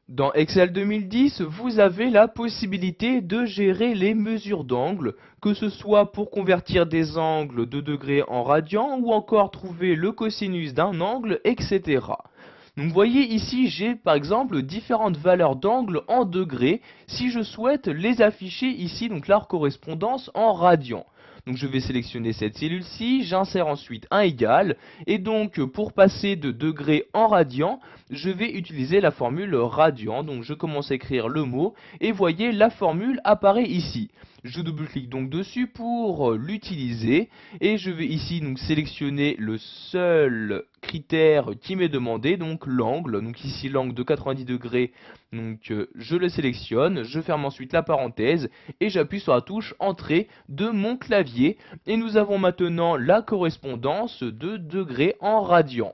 Dans Excel 2010, vous avez la possibilité de gérer les mesures d'angle, que ce soit pour convertir des angles de degrés en radians ou encore trouver le cosinus d'un angle, etc. Donc vous voyez ici, j'ai par exemple différentes valeurs d'angle en degrés si je souhaite les afficher ici, donc leur correspondance en radians. Donc je vais sélectionner cette cellule-ci, j'insère ensuite un égal, et donc pour passer de degrés en radians, je vais utiliser la formule radian. Donc je commence à écrire le mot, et voyez la formule apparaît ici. Je double-clique donc dessus pour l'utiliser, et je vais ici donc sélectionner le seul critère qui m'est demandé, donc l'angle. Donc ici l'angle de 90 degrés, donc je le sélectionne, je ferme ensuite la parenthèse, et j'appuie sur la touche Entrée de mon clavier, et nous avons maintenant la correspondance de degrés en radians.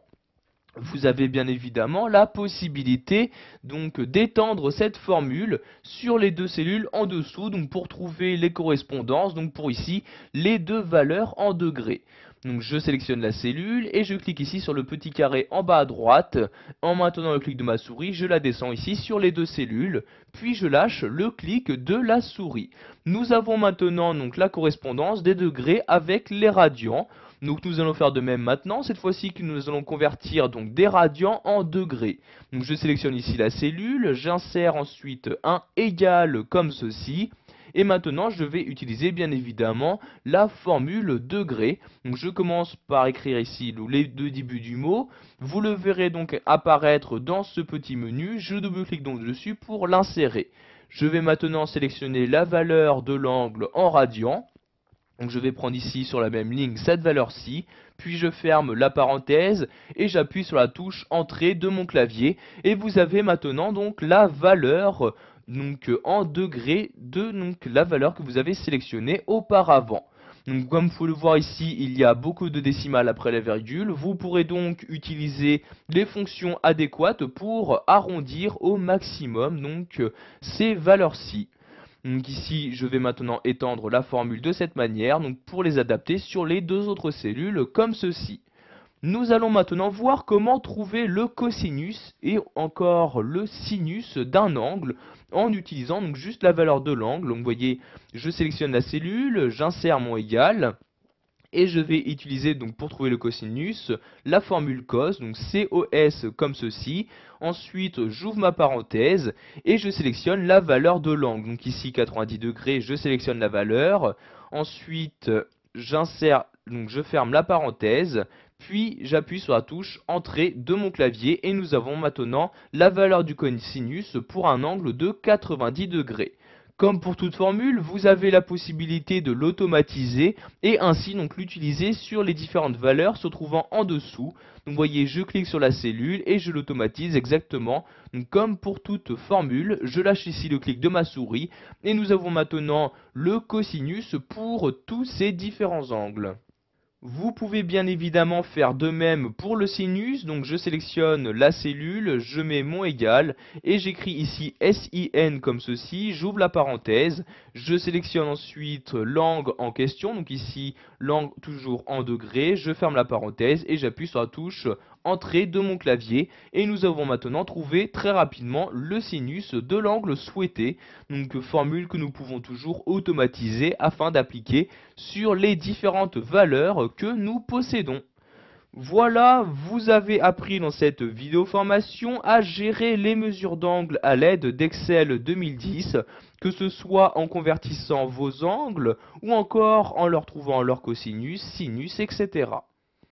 Vous avez bien évidemment la possibilité donc d'étendre cette formule sur les deux cellules en dessous, donc pour trouver les correspondances, donc pour ici les deux valeurs en degrés. Donc je sélectionne la cellule et je clique ici sur le petit carré en bas à droite. En maintenant le clic de ma souris, je la descends ici sur les deux cellules, puis je lâche le clic de la souris. Nous avons maintenant donc la correspondance des degrés avec les radians. Donc nous allons faire de même maintenant, cette fois-ci que nous allons convertir donc des radians en degrés. Donc je sélectionne ici la cellule, j'insère ensuite un égal comme ceci. Et maintenant je vais utiliser bien évidemment la formule degré. Donc je commence par écrire ici les deux débuts du mot. Vous le verrez donc apparaître dans ce petit menu. Je double-clique donc dessus pour l'insérer. Je vais maintenant sélectionner la valeur de l'angle en radians. Donc je vais prendre ici sur la même ligne cette valeur-ci, puis je ferme la parenthèse et j'appuie sur la touche Entrée de mon clavier. Et vous avez maintenant donc la valeur donc, en degrés de donc, la valeur que vous avez sélectionnée auparavant. Donc comme vous pouvez le voir ici, il y a beaucoup de décimales après la virgule. Vous pourrez donc utiliser les fonctions adéquates pour arrondir au maximum donc, ces valeurs-ci. Donc ici, je vais maintenant étendre la formule de cette manière, donc pour les adapter sur les deux autres cellules, comme ceci. Nous allons maintenant voir comment trouver le cosinus et encore le sinus d'un angle en utilisant donc juste la valeur de l'angle. Donc vous voyez, je sélectionne la cellule, j'insère mon égal. Et je vais utiliser donc pour trouver le cosinus la formule cos, donc COS comme ceci. Ensuite, j'ouvre ma parenthèse et je sélectionne la valeur de l'angle. Donc ici 90 degrés, je sélectionne la valeur. Ensuite, j'insère, donc je ferme la parenthèse. Puis j'appuie sur la touche Entrée de mon clavier et nous avons maintenant la valeur du cosinus pour un angle de 90 degrés. Comme pour toute formule, vous avez la possibilité de l'automatiser et ainsi donc l'utiliser sur les différentes valeurs se trouvant en dessous. Donc vous voyez, je clique sur la cellule et je l'automatise exactement. Donc, comme pour toute formule, je lâche ici le clic de ma souris et nous avons maintenant le cosinus pour tous ces différents angles. Vous pouvez bien évidemment faire de même pour le sinus, donc je sélectionne la cellule, je mets mon égal et j'écris ici SIN comme ceci, j'ouvre la parenthèse, je sélectionne ensuite l'angle en question, donc ici l'angle toujours en degrés, je ferme la parenthèse et j'appuie sur la touche Entrée de mon clavier et nous avons maintenant trouvé très rapidement le sinus de l'angle souhaité, donc formule que nous pouvons toujours automatiser afin d'appliquer sur les différentes valeurs que nous possédons. Voilà, vous avez appris dans cette vidéo formation à gérer les mesures d'angle à l'aide d'Excel 2010, que ce soit en convertissant vos angles ou encore en leur trouvant leur cosinus, sinus, etc.